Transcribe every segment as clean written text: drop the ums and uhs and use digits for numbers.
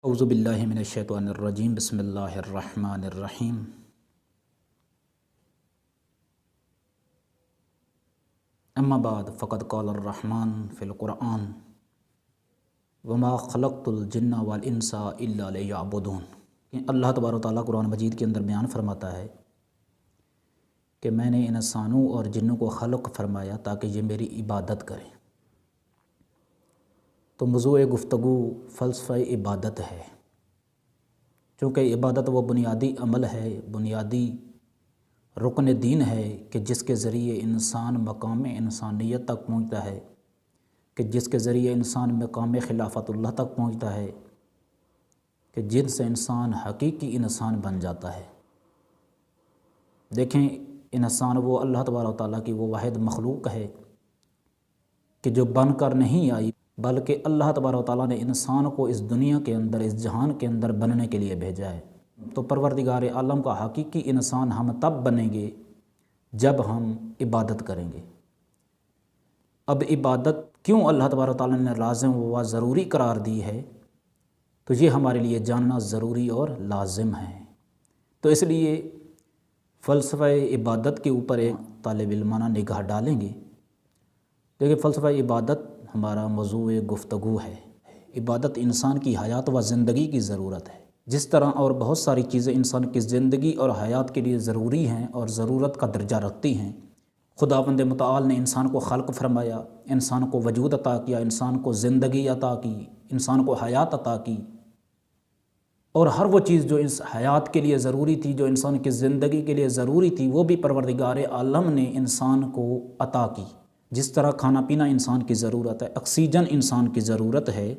اعوذ باللہ من الشیطان الرجیم بسم اللہ الرحمن الرحیم اما بعد فقد قال الرحمن فی القرآن وما خلقت الجن والانس الا لیعبدون۔ اللہ تبارک و تعالیٰ قرآن مجید کے اندر بیان فرماتا ہے کہ میں نے انسانوں اور جنوں کو خلق فرمایا تاکہ یہ میری عبادت کریں۔ تو موضوع گفتگو فلسفہ عبادت ہے، چونکہ عبادت وہ بنیادی عمل ہے، بنیادی رکن دین ہے کہ جس کے ذریعے انسان مقام انسانیت تک پہنچتا ہے، کہ جس کے ذریعے انسان مقام خلافت اللہ تک پہنچتا ہے، کہ جن سے انسان حقیقی انسان بن جاتا ہے۔ دیکھیں، انسان وہ اللہ تبارک و تعالیٰ کی وہ واحد مخلوق ہے کہ جو بن کر نہیں آئی، بلکہ اللہ تبارک و تعالیٰ نے انسان کو اس دنیا کے اندر، اس جہان کے اندر بننے کے لیے بھیجا ہے۔ تو پروردگار عالم کا حقیقی انسان ہم تب بنیں گے جب ہم عبادت کریں گے۔ اب عبادت کیوں اللہ تبارک و تعالیٰ نے لازم و ضروری قرار دی ہے، تو یہ ہمارے لیے جاننا ضروری اور لازم ہے۔ تو اس لیے فلسفہ عبادت کے اوپر ایک طالب علمانہ نگاہ ڈالیں گے۔ دیکھیں، فلسفہ عبادت ہمارا موضوع گفتگو ہے۔ عبادت انسان کی حیات و زندگی کی ضرورت ہے، جس طرح اور بہت ساری چیزیں انسان کی زندگی اور حیات کے لیے ضروری ہیں اور ضرورت کا درجہ رکھتی ہیں۔ خداوند متعال نے انسان کو خلق فرمایا، انسان کو وجود عطا کیا، انسان کو زندگی عطا کی، انسان کو حیات عطا کی، اور ہر وہ چیز جو اس حیات کے لیے ضروری تھی، جو انسان کی زندگی کے لیے ضروری تھی، وہ بھی پروردگار عالم نے انسان کو عطا کی۔ جس طرح کھانا پینا انسان کی ضرورت ہے، آکسیجن انسان کی ضرورت ہے،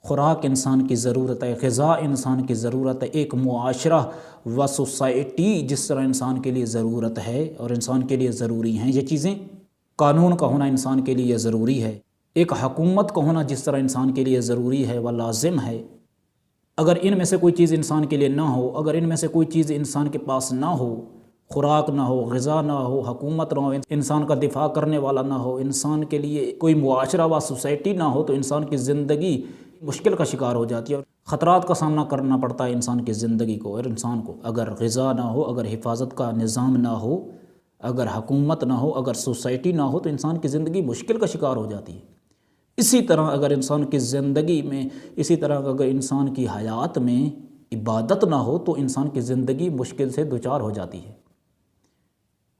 خوراک انسان کی ضرورت ہے، غذا انسان کی ضرورت ہے، ایک معاشرہ و سوسائٹی جس طرح انسان کے لیے ضرورت ہے اور انسان کے لیے ضروری ہیں یہ چیزیں، قانون کا ہونا انسان کے لیے ضروری ہے، ایک حکومت کا ہونا جس طرح انسان کے لیے ضروری ہے و لازم ہے۔ اگر ان میں سے کوئی چیز انسان کے لیے نہ ہو، اگر ان میں سے کوئی چیز انسان کے پاس نہ ہو، خوراک نہ ہو، غذا نہ ہو، حکومت نہ ہو، انسان کا دفاع کرنے والا نہ ہو، انسان کے لیے کوئی معاشرہ و سوسائٹی نہ ہو، تو انسان کی زندگی مشکل کا شکار ہو جاتی ہے اور خطرات کا سامنا کرنا پڑتا ہے انسان کی زندگی کو اور انسان کو۔ اگر غذا نہ ہو، اگر حفاظت کا نظام نہ ہو، اگر حکومت نہ ہو، اگر سوسائٹی نہ ہو، تو انسان کی زندگی مشکل کا شکار ہو جاتی ہے۔ اسی طرح اگر انسان کی زندگی میں، اسی طرح اگر انسان کی حیات میں عبادت نہ ہو، تو انسان کی زندگی مشکل سے دوچار ہو جاتی ہے۔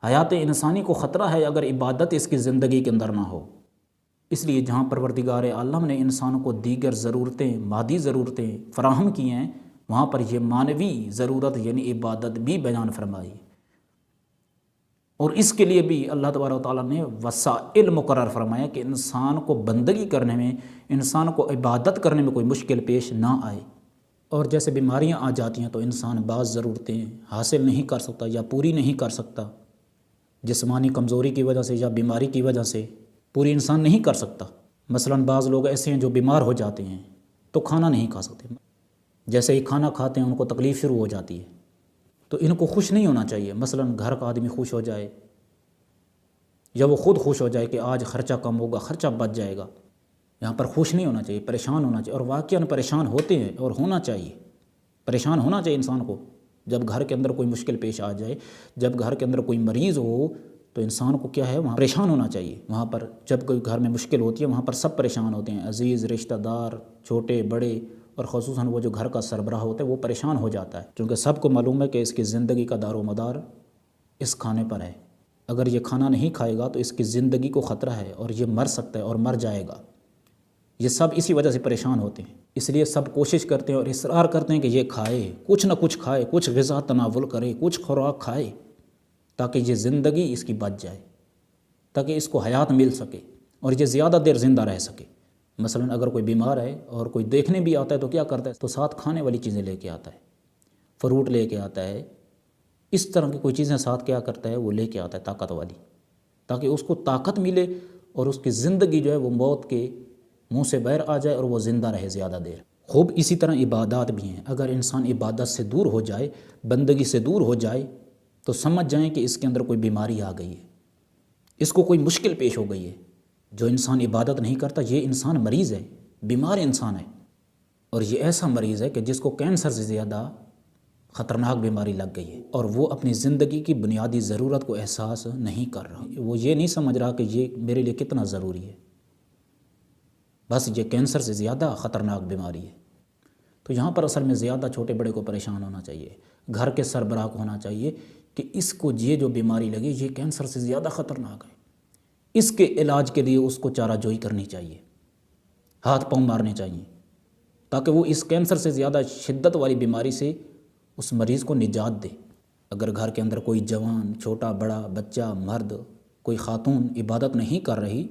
حیات انسانی کو خطرہ ہے اگر عبادت اس کی زندگی کے اندر نہ ہو۔ اس لیے جہاں پروردگار عالم نے انسان کو دیگر ضرورتیں، مادی ضرورتیں فراہم کی ہیں، وہاں پر یہ معنوی ضرورت یعنی عبادت بھی بیان فرمائی، اور اس کے لیے بھی اللہ تبارک و تعالیٰ نے وسائل مقرر فرمایا کہ انسان کو بندگی کرنے میں، انسان کو عبادت کرنے میں کوئی مشکل پیش نہ آئے۔ اور جیسے بیماریاں آ جاتی ہیں تو انسان بعض ضرورتیں حاصل نہیں کر سکتا یا پوری نہیں کر سکتا، جسمانی کمزوری کی وجہ سے یا بیماری کی وجہ سے پوری انسان نہیں کر سکتا۔ مثلا بعض لوگ ایسے ہیں جو بیمار ہو جاتے ہیں تو کھانا نہیں کھا سکتے، جیسے ہی کھانا کھاتے ہیں ان کو تکلیف شروع ہو جاتی ہے، تو ان کو خوش نہیں ہونا چاہیے۔ مثلا گھر کا آدمی خوش ہو جائے یا وہ خود خوش ہو جائے کہ آج خرچہ کم ہوگا، خرچہ بچ جائے گا، یہاں پر خوش نہیں ہونا چاہیے، پریشان ہونا چاہیے، اور واقعاً پریشان ہوتے ہیں اور ہونا چاہیے، پریشان ہونا چاہیے انسان کو۔ جب گھر کے اندر کوئی مشکل پیش آ جائے، جب گھر کے اندر کوئی مریض ہو، تو انسان کو کیا ہے، وہاں پریشان ہونا چاہیے۔ وہاں پر جب کوئی گھر میں مشکل ہوتی ہے، وہاں پر سب پریشان ہوتے ہیں، عزیز، رشتہ دار، چھوٹے بڑے، اور خصوصاً وہ جو گھر کا سربراہ ہوتا ہے وہ پریشان ہو جاتا ہے، کیونکہ سب کو معلوم ہے کہ اس کی زندگی کا دار و مدار اس کھانے پر ہے۔ اگر یہ کھانا نہیں کھائے گا تو اس کی زندگی کو خطرہ ہے اور یہ مر سکتا ہے اور مر جائے گا۔ یہ سب اسی وجہ سے پریشان ہوتے ہیں، اس لیے سب کوشش کرتے ہیں اور اصرار کرتے ہیں کہ یہ کھائے، کچھ نہ کچھ کھائے، کچھ غذا تناول کرے، کچھ خوراک کھائے، تاکہ یہ زندگی اس کی بچ جائے، تاکہ اس کو حیات مل سکے اور یہ زیادہ دیر زندہ رہ سکے۔ مثلا اگر کوئی بیمار ہے اور کوئی دیکھنے بھی آتا ہے تو کیا کرتا ہے، تو ساتھ کھانے والی چیزیں لے کے آتا ہے، فروٹ لے کے آتا ہے، اس طرح کی کوئی چیزیں ساتھ کیا کرتا ہے، وہ لے کے آتا ہے طاقت والی، تاکہ اس کو طاقت ملے اور اس کی زندگی جو ہے وہ موت کے منہ سے باہر آ جائے اور وہ زندہ رہے زیادہ دیر۔ خوب اسی طرح عبادات بھی ہیں، اگر انسان عبادت سے دور ہو جائے، بندگی سے دور ہو جائے، تو سمجھ جائیں کہ اس کے اندر کوئی بیماری آ گئی ہے، اس کو کوئی مشکل پیش ہو گئی ہے۔ جو انسان عبادت نہیں کرتا یہ انسان مریض ہے، بیمار انسان ہے، اور یہ ایسا مریض ہے کہ جس کو کینسر سے زیادہ خطرناک بیماری لگ گئی ہے، اور وہ اپنی زندگی کی بنیادی ضرورت کو احساس نہیں کر رہا، وہ یہ نہیں سمجھ رہا کہ یہ میرے لیے کتنا ضروری ہے، بس یہ کینسر سے زیادہ خطرناک بیماری ہے۔ تو یہاں پر اصل میں زیادہ چھوٹے بڑے کو پریشان ہونا چاہیے، گھر کے سربراہ کو ہونا چاہیے کہ اس کو یہ جو بیماری لگی یہ کینسر سے زیادہ خطرناک ہے، اس کے علاج کے لیے اس کو چارہ جوئی کرنی چاہیے، ہاتھ پاؤں مارنے چاہیے، تاکہ وہ اس کینسر سے زیادہ شدت والی بیماری سے اس مریض کو نجات دے۔ اگر گھر کے اندر کوئی جوان، چھوٹا بڑا، بچہ، مرد، کوئی خاتون عبادت نہیں کر رہی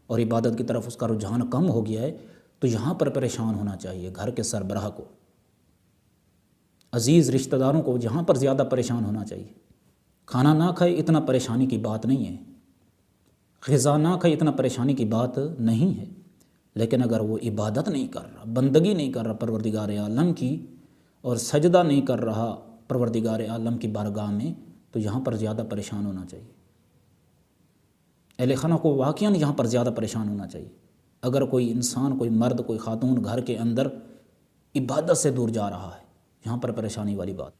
اور عبادت کی طرف اس کا رجحان کم ہو گیا ہے، تو یہاں پر پریشان ہونا چاہیے گھر کے سربراہ کو، عزیز رشتہ داروں کو یہاں پر زیادہ پریشان ہونا چاہیے۔ کھانا نہ کھائے اتنا پریشانی کی بات نہیں ہے، غذا نہ کھائے اتنا پریشانی کی بات نہیں ہے، لیکن اگر وہ عبادت نہیں کر رہا، بندگی نہیں کر رہا پروردگار عالم کی، اور سجدہ نہیں کر رہا پروردگار عالم کی بارگاہ میں، تو یہاں پر زیادہ پریشان ہونا چاہیے۔ اہل خانہ کو واقعاً یہاں پر زیادہ پریشان ہونا چاہیے۔ اگر کوئی انسان، کوئی مرد، کوئی خاتون گھر کے اندر عبادت سے دور جا رہا ہے، یہاں پر پریشانی والی بات،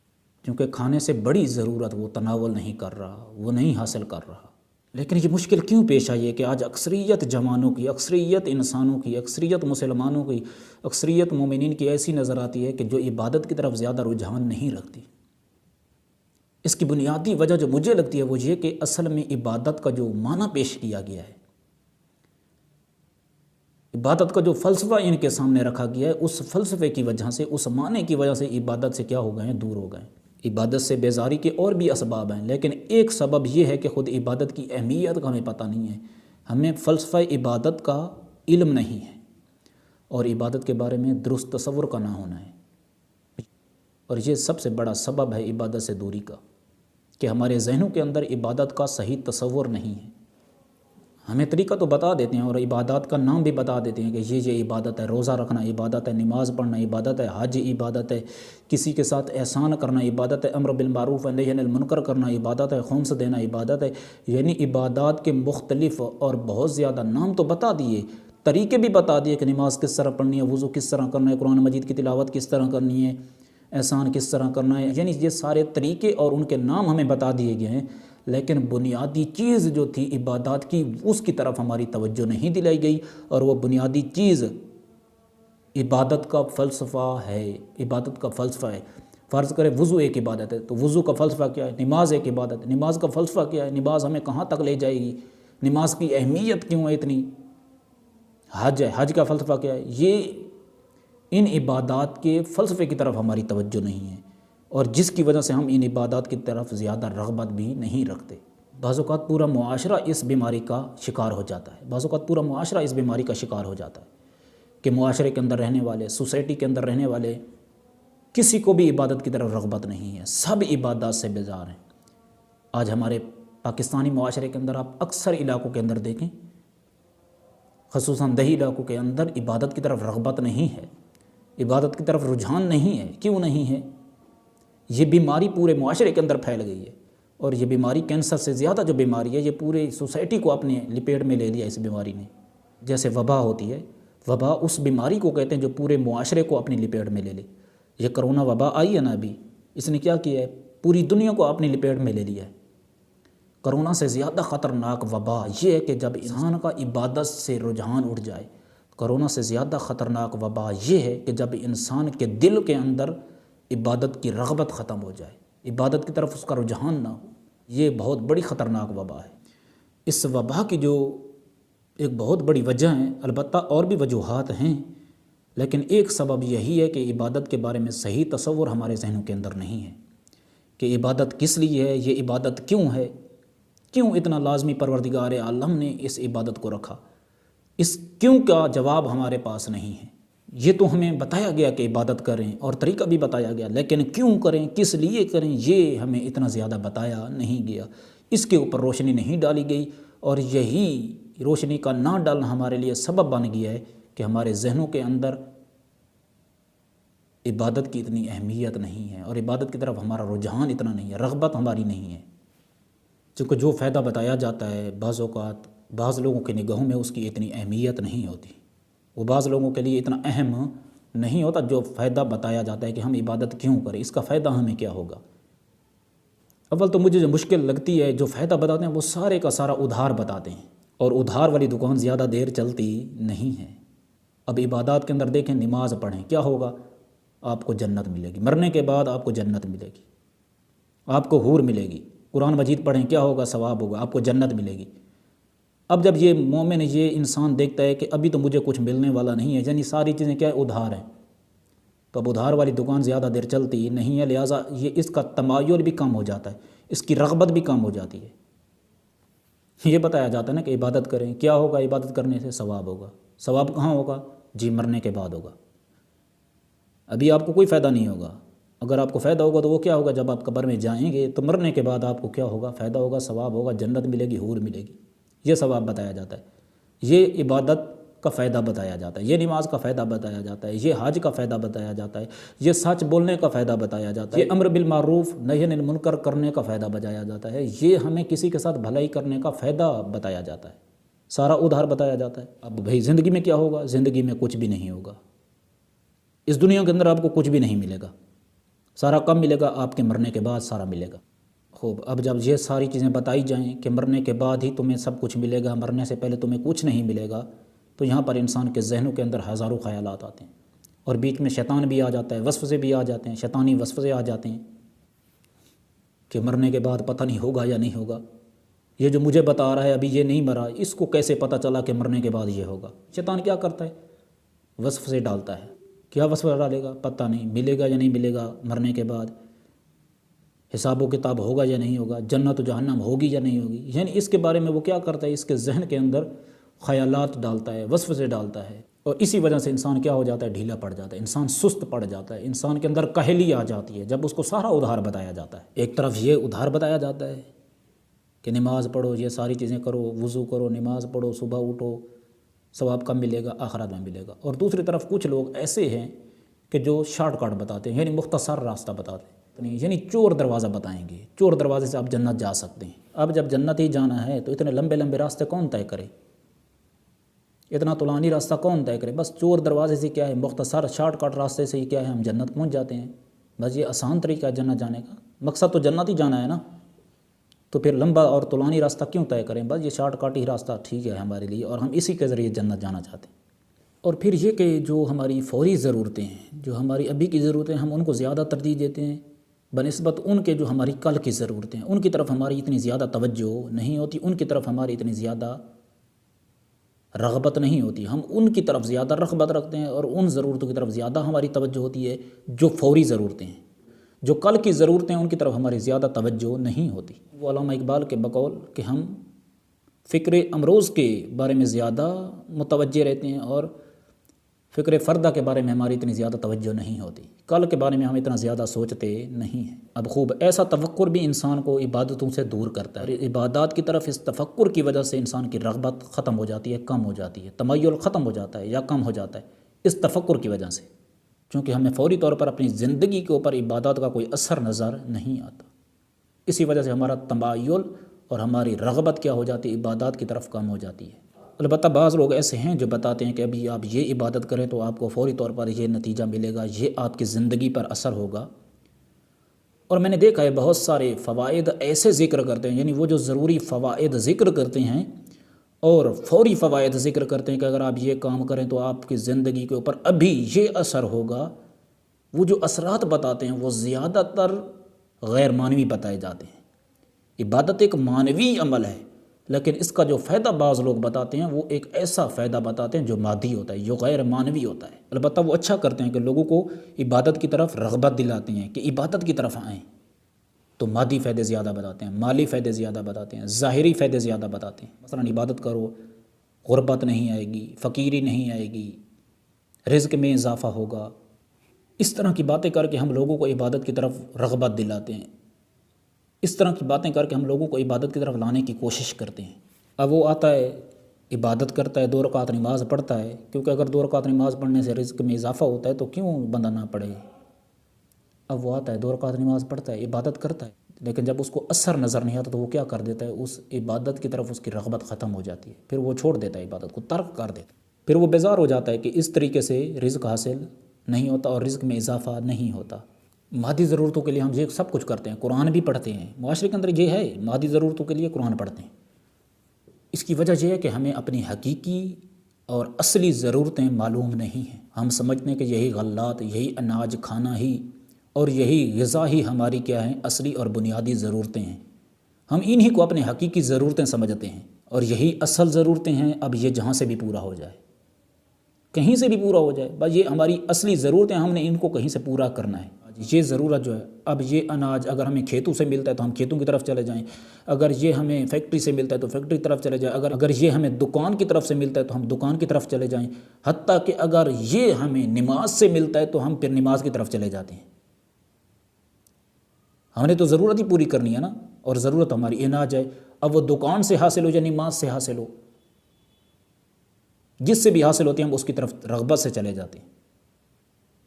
کیونکہ کھانے سے بڑی ضرورت وہ تناول نہیں کر رہا، وہ نہیں حاصل کر رہا۔ لیکن یہ مشکل کیوں پیش آئی ہے کہ آج اکثریت جوانوں کی، اکثریت انسانوں کی، اکثریت مسلمانوں کی، اکثریت مومنین کی ایسی نظر آتی ہے کہ جو عبادت کی طرف زیادہ رجحان نہیں رکھتی۔ اس کی بنیادی وجہ جو مجھے لگتی ہے وہ یہ کہ اصل میں عبادت کا جو معنی پیش کیا گیا ہے، عبادت کا جو فلسفہ ان کے سامنے رکھا گیا ہے، اس فلسفے کی وجہ سے، اس معنی کی وجہ سے عبادت سے کیا ہو گئے ہیں؟ دور ہو گئے ہیں۔ عبادت سے بیزاری کے اور بھی اسباب ہیں، لیکن ایک سبب یہ ہے کہ خود عبادت کی اہمیت کا ہمیں پتہ نہیں ہے، ہمیں فلسفہ عبادت کا علم نہیں ہے، اور عبادت کے بارے میں درست تصور کا نہ ہونا ہے، اور یہ سب سے بڑا سبب ہے عبادت سے دوری کا، کہ ہمارے ذہنوں کے اندر عبادت کا صحیح تصور نہیں ہے۔ ہمیں طریقہ تو بتا دیتے ہیں اور عبادات کا نام بھی بتا دیتے ہیں کہ یہ عبادت ہے، روزہ رکھنا عبادت ہے، نماز پڑھنا عبادت ہے، حج عبادت ہے، کسی کے ساتھ احسان کرنا عبادت ہے، امر بالمعروف و نہی عن المنکر کرنا عبادت ہے، خمس دینا عبادت ہے، یعنی عبادات کے مختلف اور بہت زیادہ نام تو بتا دیے، طریقے بھی بتا دیے کہ نماز کس طرح پڑھنی ہے، وضو کس طرح کرنا ہے، قرآن مجید کی تلاوت کس طرح کرنی ہے، احسان کس طرح کرنا ہے، یعنی یہ سارے طریقے اور ان کے نام ہمیں بتا دیے گئے ہیں، لیکن بنیادی چیز جو تھی عبادات کی، اس کی طرف ہماری توجہ نہیں دلائی گئی، اور وہ بنیادی چیز عبادت کا فلسفہ ہے۔ عبادت کا فلسفہ ہے، فرض کرے وضو ایک عبادت ہے، تو وضو کا فلسفہ کیا ہے؟ نماز ایک عبادت ہے، نماز کا فلسفہ کیا ہے؟ نماز ہمیں کہاں تک لے جائے گی، نماز کی اہمیت کیوں ہے اتنی؟ حج ہے، حج کا فلسفہ کیا ہے؟ یہ ان عبادات کے فلسفے کی طرف ہماری توجہ نہیں ہے، اور جس کی وجہ سے ہم ان عبادات کی طرف زیادہ رغبت بھی نہیں رکھتے۔ بعض اوقات پورا معاشرہ اس بیماری کا شکار ہو جاتا ہے، بعض اوقات پورا معاشرہ اس بیماری کا شکار ہو جاتا ہے کہ معاشرے کے اندر رہنے والے، سوسائٹی کے اندر رہنے والے کسی کو بھی عبادت کی طرف رغبت نہیں ہے، سب عبادات سے بیزار ہیں۔ آج ہمارے پاکستانی معاشرے کے اندر آپ اکثر علاقوں کے اندر دیکھیں، خصوصاً دیہی علاقوں کے اندر عبادت کی طرف رغبت نہیں ہے، عبادت کی طرف رجحان نہیں ہے۔ کیوں نہیں ہے؟ یہ بیماری پورے معاشرے کے اندر پھیل گئی ہے، اور یہ بیماری کینسر سے زیادہ جو بیماری ہے یہ پورے سوسائٹی کو اپنے لپیٹ میں لے لیا اس بیماری نے۔ جیسے وبا ہوتی ہے، وبا اس بیماری کو کہتے ہیں جو پورے معاشرے کو اپنی لپیٹ میں لے لے۔ یہ کرونا وبا آئی ہے نا ابھی، اس نے کیا کیا ہے؟ پوری دنیا کو اپنی لپیٹ میں لے لیا ہے۔ کرونا سے زیادہ خطرناک وبا یہ ہے کہ جب انسان کا عبادت سے رجحان اٹھ جائے۔ کرونا سے زیادہ خطرناک وبا یہ ہے کہ جب انسان کے دل کے اندر عبادت کی رغبت ختم ہو جائے، عبادت کی طرف اس کا رجحان نہ ہو۔ یہ بہت بڑی خطرناک وبا ہے۔ اس وبا کی جو ایک بہت بڑی وجہ ہے، البتہ اور بھی وجوہات ہیں، لیکن ایک سبب یہی ہے کہ عبادت کے بارے میں صحیح تصور ہمارے ذہنوں کے اندر نہیں ہے کہ عبادت کس لیے ہے، یہ عبادت کیوں ہے، کیوں اتنا لازمی پروردگار عالم نے اس عبادت کو رکھا، اس کیوں کا جواب ہمارے پاس نہیں ہے۔ یہ تو ہمیں بتایا گیا کہ عبادت کریں اور طریقہ بھی بتایا گیا، لیکن کیوں کریں، کس لیے کریں، یہ ہمیں اتنا زیادہ بتایا نہیں گیا، اس کے اوپر روشنی نہیں ڈالی گئی، اور یہی روشنی کا نہ ڈالنا ہمارے لیے سبب بن گیا ہے کہ ہمارے ذہنوں کے اندر عبادت کی اتنی اہمیت نہیں ہے، اور عبادت کی طرف ہمارا رجحان اتنا نہیں ہے، رغبت ہماری نہیں ہے، چونکہ جو فائدہ بتایا جاتا ہے بعض اوقات بعض لوگوں کی نگاہوں میں اس کی اتنی اہمیت نہیں ہوتی، وہ بعض لوگوں کے لیے اتنا اہم نہیں ہوتا جو فائدہ بتایا جاتا ہے کہ ہم عبادت کیوں کریں، اس کا فائدہ ہمیں کیا ہوگا۔ اول تو مجھے جو مشکل لگتی ہے، جو فائدہ بتاتے ہیں وہ سارے کا سارا ادھار بتاتے ہیں، اور ادھار والی دکان زیادہ دیر چلتی نہیں ہے۔ اب عبادات کے اندر دیکھیں، نماز پڑھیں، کیا ہوگا؟ آپ کو جنت ملے گی، مرنے کے بعد آپ کو جنت ملے گی، آپ کو حور ملے گی۔ قرآن مجید پڑھیں، کیا ہوگا؟ ثواب ہوگا، آپ کو جنت ملے گی۔ اب جب یہ مومن، یہ انسان دیکھتا ہے کہ ابھی تو مجھے کچھ ملنے والا نہیں ہے، یعنی ساری چیزیں کیا ہے؟ ادھار ہیں، تو اب ادھار والی دکان زیادہ دیر چلتی نہیں ہے، لہٰذا یہ اس کا تمایل بھی کم ہو جاتا ہے، اس کی رغبت بھی کم ہو جاتی ہے۔ یہ بتایا جاتا ہے نا کہ عبادت کریں، کیا ہوگا عبادت کرنے سے؟ ثواب ہوگا۔ ثواب کہاں ہوگا؟ جی مرنے کے بعد ہوگا۔ ابھی آپ کو کوئی فائدہ نہیں ہوگا۔ اگر آپ کو فائدہ ہوگا تو وہ کیا ہوگا؟ جب آپ قبر میں جائیں گے تو مرنے کے بعد آپ کو کیا ہوگا؟ فائدہ ہوگا، ثواب ہوگا، جنت ملے گی، حور ملے گی۔ یہ ثواب بتایا جاتا ہے، یہ عبادت کا فائدہ بتایا جاتا ہے، یہ نماز کا فائدہ بتایا جاتا ہے، یہ حج کا فائدہ بتایا جاتا ہے، یہ سچ بولنے کا فائدہ بتایا جاتا ہے، یہ امر بالمعروف نہی عن المنکر کرنے کا فائدہ بتایا جاتا ہے، یہ ہمیں کسی کے ساتھ بھلائی کرنے کا فائدہ بتایا جاتا ہے، سارا ادھار بتایا جاتا ہے۔ اب بھائی زندگی میں کیا ہوگا؟ زندگی میں کچھ بھی نہیں ہوگا، اس دنیا کے اندر آپ کو کچھ بھی نہیں ملے گا۔ سارا کب ملے گا؟ آپ کے مرنے کے بعد سارا ملے گا۔ خوب، اب جب یہ ساری چیزیں بتائی جائیں کہ مرنے کے بعد ہی تمہیں سب کچھ ملے گا، مرنے سے پہلے تمہیں کچھ نہیں ملے گا، تو یہاں پر انسان کے ذہنوں کے اندر ہزاروں خیالات آتے ہیں، اور بیچ میں شیطان بھی آ جاتا ہے، وسوسے بھی آ جاتے ہیں، شیطانی وسوسے آ جاتے ہیں کہ مرنے کے بعد پتہ نہیں ہوگا یا نہیں ہوگا، یہ جو مجھے بتا رہا ہے ابھی یہ نہیں مرا، اس کو کیسے پتہ چلا کہ مرنے کے بعد یہ ہوگا؟ شیطان کیا کرتا ہے؟ وسوسے ڈالتا ہے۔ کیا وسوسہ ڈالے گا؟ پتہ نہیں ملے گا یا نہیں ملے گا، مرنے کے بعد حساب و کتاب ہوگا یا نہیں ہوگا، جنت و جہنم ہوگی یا نہیں ہوگی، یعنی اس کے بارے میں وہ کیا کرتا ہے؟ اس کے ذہن کے اندر خیالات ڈالتا ہے، وسوسے ڈالتا ہے، اور اسی وجہ سے انسان کیا ہو جاتا ہے؟ ڈھیلا پڑ جاتا ہے، انسان سست پڑ جاتا ہے، انسان کے اندر کاہلی آ جاتی ہے جب اس کو سارا ادھار بتایا جاتا ہے۔ ایک طرف یہ ادھار بتایا جاتا ہے کہ نماز پڑھو، یہ ساری چیزیں کرو، وضو کرو، نماز پڑھو، صبح اٹھو، ثواب کم ملے گا؟ آخرت میں ملے گا۔ اور دوسری طرف کچھ لوگ ایسے ہیں کہ جو شارٹ کٹ بتاتے ہیں، یعنی مختصر راستہ بتاتے ہیں، یعنی چور دروازہ بتائیں گے، چور دروازے سے آپ جنت جا سکتے ہیں۔ اب جب جنت ہی جانا ہے تو اتنے لمبے لمبے راستے کون طے کرے؟ اتنا طولانی راستہ کون طے کرے؟ بس چور دروازے سے کیا ہے، مختصر شارٹ کٹ راستے سے ہی کیا ہے، ہم جنت پہنچ جاتے ہیں۔ بس یہ آسان طریقہ ہے جنت جانے کا، مقصد تو جنت ہی جانا ہے نا، تو پھر لمبا اور طولانی راستہ کیوں طے کریں؟ بس یہ شارٹ کٹ ہی راستہ ٹھیک ہے ہمارے لیے، اور ہم اسی کے ذریعے جنت جانا چاہتے ہیں۔ اور پھر یہ کہ جو ہماری فوری ضرورتیں ہیں، جو ہماری ابھی کی ضرورتیں، ہم ان کو زیادہ ترجیح دیتے ہیں بنسبت ان کے جو ہماری کل کی ضرورتیں ہیں، ان کی طرف ہماری اتنی زیادہ توجہ نہیں ہوتی، ان کی طرف ہماری اتنی زیادہ رغبت نہیں ہوتی، ہم ان کی طرف زیادہ رغبت رکھتے ہیں، اور ان ضرورتوں کی طرف زیادہ ہماری توجہ ہوتی ہے جو فوری ضرورتیں ہیں۔ جو کل کی ضرورتیں ہیں ان کی طرف ہماری زیادہ توجہ نہیں ہوتی۔ وہ علامہ اقبال کے بقول کہ ہم فکر امروز کے بارے میں زیادہ متوجہ رہتے ہیں، اور فکر فردہ کے بارے میں ہماری اتنی زیادہ توجہ نہیں ہوتی، کل کے بارے میں ہم اتنا زیادہ سوچتے نہیں ہیں۔ اب خوب، ایسا تفکر بھی انسان کو عبادتوں سے دور کرتا ہے، عبادات کی طرف اس تفکر کی وجہ سے انسان کی رغبت ختم ہو جاتی ہے، کم ہو جاتی ہے، تمیل ختم ہو جاتا ہے یا کم ہو جاتا ہے اس تفکر کی وجہ سے، چونکہ ہمیں فوری طور پر اپنی زندگی کے اوپر عبادات کا کوئی اثر نظر نہیں آتا، اسی وجہ سے ہمارا تمایل اور ہماری رغبت کیا ہو جاتی ہے؟ عبادات کی طرف کم ہو جاتی ہے۔ البتہ بعض لوگ ایسے ہیں جو بتاتے ہیں کہ ابھی آپ یہ عبادت کریں تو آپ کو فوری طور پر یہ نتیجہ ملے گا، یہ آپ کی زندگی پر اثر ہوگا، اور میں نے دیکھا ہے بہت سارے فوائد ایسے ذکر کرتے ہیں، یعنی وہ جو ضروری فوائد ذکر کرتے ہیں اور فوری فوائد ذکر کرتے ہیں کہ اگر آپ یہ کام کریں تو آپ کی زندگی کے اوپر ابھی یہ اثر ہوگا، وہ جو اثرات بتاتے ہیں وہ زیادہ تر غیر معنوی بتائے جاتے ہیں۔ عبادت ایک معنوی عمل ہے، لیکن اس کا جو فائدہ بعض لوگ بتاتے ہیں وہ ایک ایسا فائدہ بتاتے ہیں جو مادی ہوتا ہے، جو غیر معنوی ہوتا ہے۔ البتہ وہ اچھا کرتے ہیں کہ لوگوں کو عبادت کی طرف رغبت دلاتے ہیں کہ عبادت کی طرف آئیں، تو مادی فائدے زیادہ بتاتے ہیں، مالی فائدے زیادہ بتاتے ہیں، ظاہری فائدے زیادہ بتاتے ہیں۔ مثلا عبادت کرو، غربت نہیں آئے گی، فقیری نہیں آئے گی، رزق میں اضافہ ہوگا، اس طرح کی باتیں کر کے ہم لوگوں کو عبادت کی طرف رغبت دلاتے ہیں، اس طرح کی باتیں کر کے ہم لوگوں کو عبادت کی طرف لانے کی کوشش کرتے ہیں۔ اب وہ آتا ہے، عبادت کرتا ہے، 2 رکعت نماز پڑھتا ہے، کیونکہ اگر 2 رکعت نماز پڑھنے سے رزق میں اضافہ ہوتا ہے تو کیوں بندہ نہ پڑھے۔ اب وہ آتا ہے 2 رکعت نماز پڑھتا ہے، عبادت کرتا ہے، لیکن جب اس کو اثر نظر نہیں آتا تو وہ کیا کر دیتا ہے؟ اس عبادت کی طرف اس کی رغبت ختم ہو جاتی ہے، پھر وہ چھوڑ دیتا ہے، عبادت کو ترک کر دیتا ہے، پھر وہ بیزار ہو جاتا ہے کہ اس طریقے سے رزق حاصل نہیں ہوتا اور رزق میں اضافہ نہیں ہوتا۔ مادی ضرورتوں کے لیے ہم یہ سب کچھ کرتے ہیں، قرآن بھی پڑھتے ہیں، معاشرے کے اندر یہ ہے مادی ضرورتوں کے لیے قرآن پڑھتے ہیں۔ اس کی وجہ یہ ہے کہ ہمیں اپنی حقیقی اور اصلی ضرورتیں معلوم نہیں ہیں۔ ہم سمجھتے ہیں کہ یہی غلات، یہی اناج کھانا ہی اور یہی غذا ہی ہماری کیا ہیں اصلی اور بنیادی ضرورتیں ہیں۔ ہم انہی کو اپنے حقیقی ضرورتیں سمجھتے ہیں اور یہی اصل ضرورتیں ہیں۔ اب یہ جہاں سے بھی پورا ہو جائے، کہیں سے بھی پورا ہو جائے، بس یہ ہماری اصلی ضرورتیں، ہم نے ان کو کہیں سے پورا کرنا ہے۔ یہ ضرورت جو ہے، اب یہ اناج اگر ہمیں کھیتوں سے ملتا ہے تو ہم کھیتوں کی طرف چلے جائیں، اگر یہ ہمیں فیکٹری سے ملتا ہے تو فیکٹری کی طرف چلے جائیں، اگر یہ ہمیں دکان کی طرف سے ملتا ہے تو ہم دکان کی طرف چلے جائیں، حتیٰ کہ اگر یہ ہمیں نماز سے ملتا ہے تو ہم پھر نماز کی طرف چلے جاتے ہیں۔ ہم نے تو ضرورت ہی پوری کرنی ہے نا، اور ضرورت ہماری اناج ہے۔ اب وہ دکان سے حاصل ہو یا نماز سے حاصل ہو، جس سے بھی حاصل ہوتی ہے ہم اس کی طرف رغبت سے چلے جاتے ہیں۔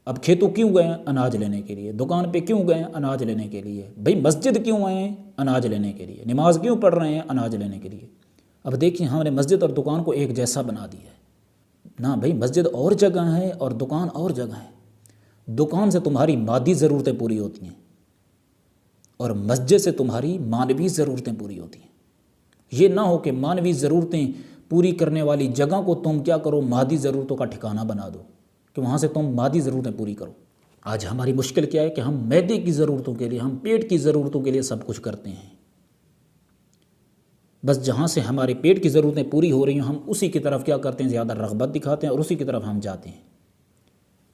اب کھیتوں کیوں گئے ہیں؟ اناج لینے کے لیے۔ دکان پہ کیوں گئے ہیں؟ اناج لینے کے لیے۔ بھئی مسجد کیوں آئے ہیں؟ اناج لینے کے لیے۔ نماز کیوں پڑھ رہے ہیں؟ اناج لینے کے لیے۔ اب دیکھیں ہم نے مسجد اور دکان کو ایک جیسا بنا دیا ہے نا۔ بھئی مسجد اور جگہ ہے اور دکان اور جگہ ہے۔ دکان سے تمہاری مادی ضرورتیں پوری ہوتی ہیں اور مسجد سے تمہاری معنوی ضرورتیں پوری ہوتی ہیں۔ یہ نہ ہو کہ معنوی ضرورتیں پوری کرنے والی جگہ کو تم کیا کرو، مادی ضرورتوں کا ٹھکانہ بنا دو کہ وہاں سے تم مادی ضرورتیں پوری کرو۔ آج ہماری مشکل کیا ہے کہ ہم معدے کی ضرورتوں کے لیے، ہم پیٹ کی ضرورتوں کے لیے سب کچھ کرتے ہیں۔ بس جہاں سے ہمارے پیٹ کی ضرورتیں پوری ہو رہی ہیں ہم اسی کی طرف کیا کرتے ہیں، زیادہ رغبت دکھاتے ہیں اور اسی کی طرف ہم جاتے ہیں۔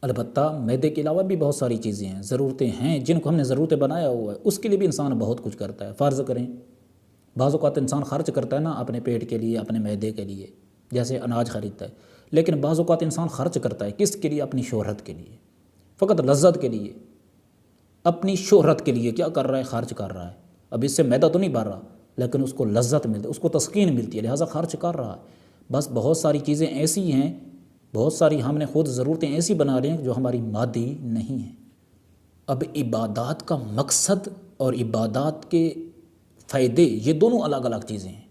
البتہ معدے کے علاوہ بھی بہت ساری چیزیں ہیں، ضرورتیں ہیں جن کو ہم نے ضرورتیں بنایا ہوا ہے، اس کے لیے بھی انسان بہت کچھ کرتا ہے۔ فرض کریں بعض اوقات انسان خرچ کرتا ہے نا اپنے پیٹ کے لیے، اپنے معدے کے لیے، جیسے اناج خریدتا ہے، لیکن بعض اوقات انسان خرچ کرتا ہے کس کے لیے؟ اپنی شہرت کے لیے، فقط لذت کے لیے، اپنی شہرت کے لیے کیا کر رہا ہے؟ خرچ کر رہا ہے۔ اب اس سے معدہ تو نہیں بھر رہا لیکن اس کو لذت ملتی ہے، اس کو تسکین ملتی ہے، لہٰذا خرچ کر رہا ہے۔ بس بہت ساری چیزیں ایسی ہیں، بہت ساری ہم نے خود ضرورتیں ایسی بنا رہے ہیں جو ہماری مادی نہیں ہیں۔ اب عبادات کا مقصد اور عبادات کے فائدے یہ دونوں الگ الگ چیزیں ہیں۔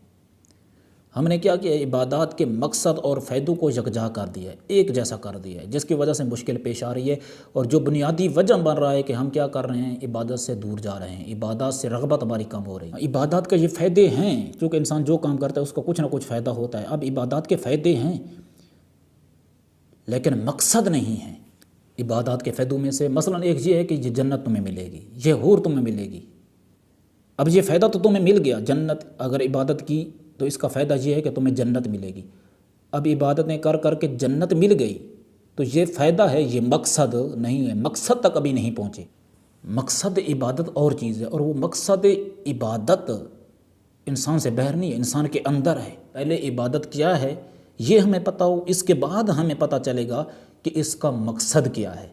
ہم نے کیا کیا؟ عبادات کے مقصد اور فائدوں کو یکجا کر دیا ہے، ایک جیسا کر دیا ہے، جس کی وجہ سے مشکل پیش آ رہی ہے۔ اور جو بنیادی وجہ بن رہا ہے کہ ہم کیا کر رہے ہیں، عبادت سے دور جا رہے ہیں، عبادات سے رغبت ہماری کم ہو رہی ہے۔ عبادات کا یہ فائدے ہیں، کیونکہ انسان جو کام کرتا ہے اس کو کچھ نہ کچھ فائدہ ہوتا ہے۔ اب عبادات کے فائدے ہیں لیکن مقصد نہیں ہے۔ عبادات کے فائدوں میں سے مثلاً ایک یہ ہے کہ یہ جنت تمہیں ملے گی، یہ حور تمہیں ملے گی۔ اب یہ فائدہ تو تمہیں مل گیا، جنت اگر عبادت کی تو اس کا فائدہ یہ ہے کہ تمہیں جنت ملے گی۔ اب عبادتیں کر کر کے جنت مل گئی تو یہ فائدہ ہے، یہ مقصد نہیں ہے، مقصد تک ابھی نہیں پہنچے۔ مقصد عبادت اور چیز ہے، اور وہ مقصد عبادت انسان سے باہر نہیں ہے، انسان کے اندر ہے۔ پہلے عبادت کیا ہے یہ ہمیں پتہ ہو، اس کے بعد ہمیں پتہ چلے گا کہ اس کا مقصد کیا ہے۔